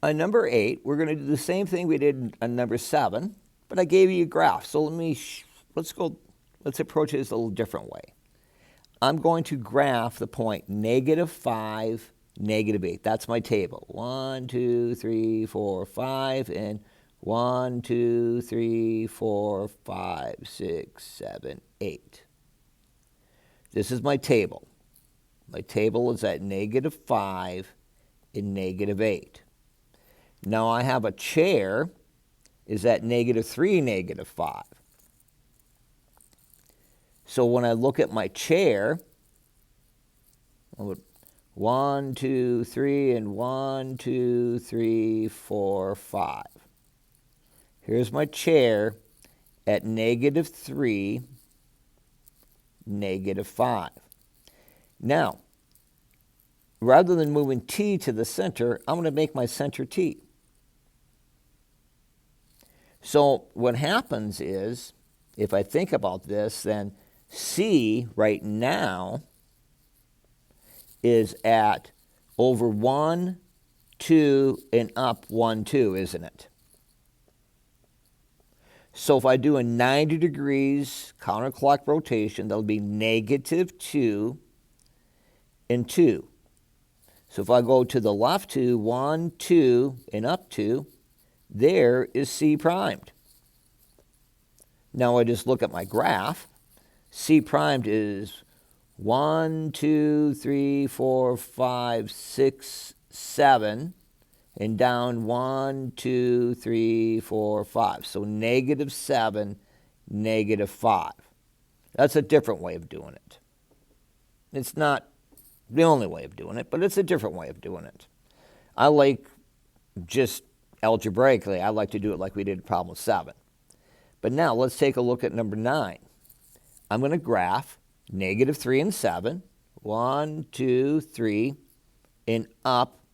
On number 8, we're going to do the same thing we did on number 7, but I gave you a graph. So let's approach this a little different way. I'm going to graph the point -5, -8. That's my table. 1, 2, 3, 4, 5, and 1, 2, 3, 4, 5, 6, 7, 8. This is my table. My table is at -5 and -8. Now I have a chair is at -3, -5. So when I look at my chair, I would 1, 2, 3, and 1, 2, 3, 4, 5. Here's my chair at -3, -5. Now, rather than moving T to the center, I'm going to make my center T. So what happens is, if I think about this, then C right now is at over 1, 2, and up 1, 2, isn't it? So if I do a 90 degrees counterclock rotation, that'll be -2 and 2. So if I go to the left 2, 1, 2, and up 2, there is C primed. Now I just look at my graph. C primed is 1, 2, 3, 4, 5, 6, 7, and down 1, 2, 3, 4, 5. So -7, -5. That's a different way of doing it. It's not the only way of doing it, but it's a different way of doing it. I like just algebraically, I like to do it like we did problem 7. But now let's take a look at number 9. I'm going to graph -3 and 7, 1, 2, 3, and up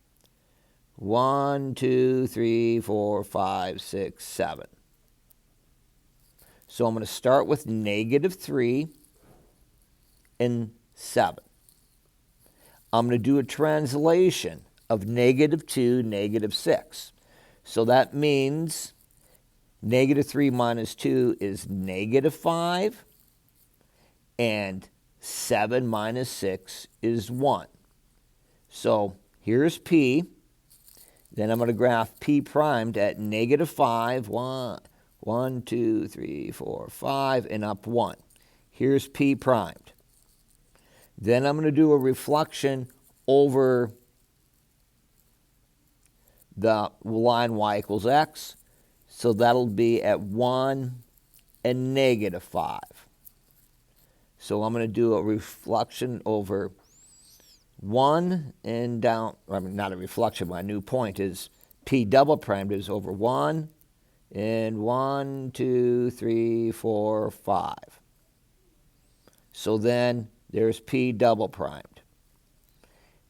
1, 2, 3, 4, 5, 6, 7. So I'm going to start with -3 and 7. I'm going to do a translation of -2, -6. So that means -3 minus 2 is -5, and 7 minus 6 is 1. So here's P. Then I'm going to graph P primed at -5, 1, 2, 3, 4, 5, and up 1. Here's P primed. Then I'm going to do a reflection over the line y equals x. So that'll be at 1 and -5. So I'm going to do a reflection over 1 and down, I mean, not a reflection, my new point is P double primed is over 1 and 1, 2, 3, 4, 5. So then there's P double primed.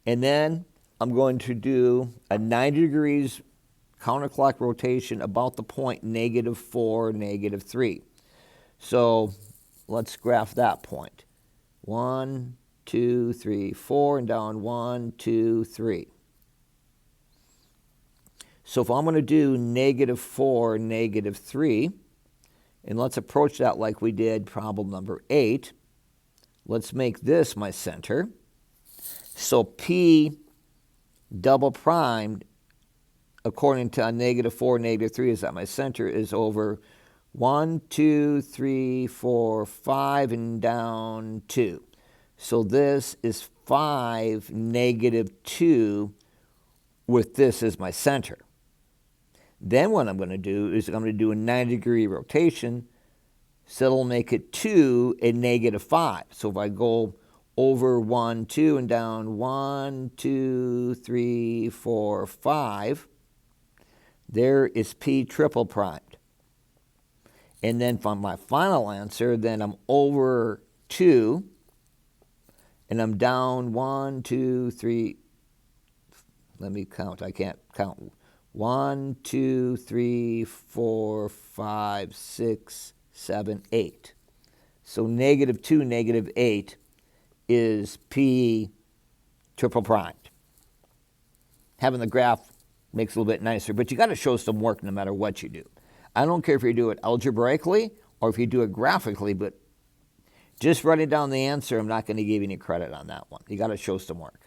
And then I'm going to do a 90 degrees counterclock rotation about the point -4, -3. So let's graph that point. 1, 2, 3, 4, and down 1, 2, 3. So if I'm going to do -4, -3, and let's approach that like we did problem number 8, let's make this my center. So P double primed, according to -4, -3, is that my center is over 1, 2, 3, 4, 5, and down 2. So this is 5, -2, with this as my center. Then what I'm going to do is I'm going to do a 90-degree rotation, so it'll make it 2 and -5. So if I go over 1, 2, and down 1, 2, 3, 4, 5, there is P triple primed. And then for my final answer, then I'm over 2, and I'm down 1, 2, 3. Let me count. I can't count. 1, 2, 3, 4, 5, 6, 7, 8. So -2, -8 is P triple primed. Having the graph Makes it a little bit nicer, but you got to show some work no matter what you do. I don't care if you do it algebraically or if you do it graphically, but just writing down the answer, I'm not going to give you any credit on that one. You got to show some work.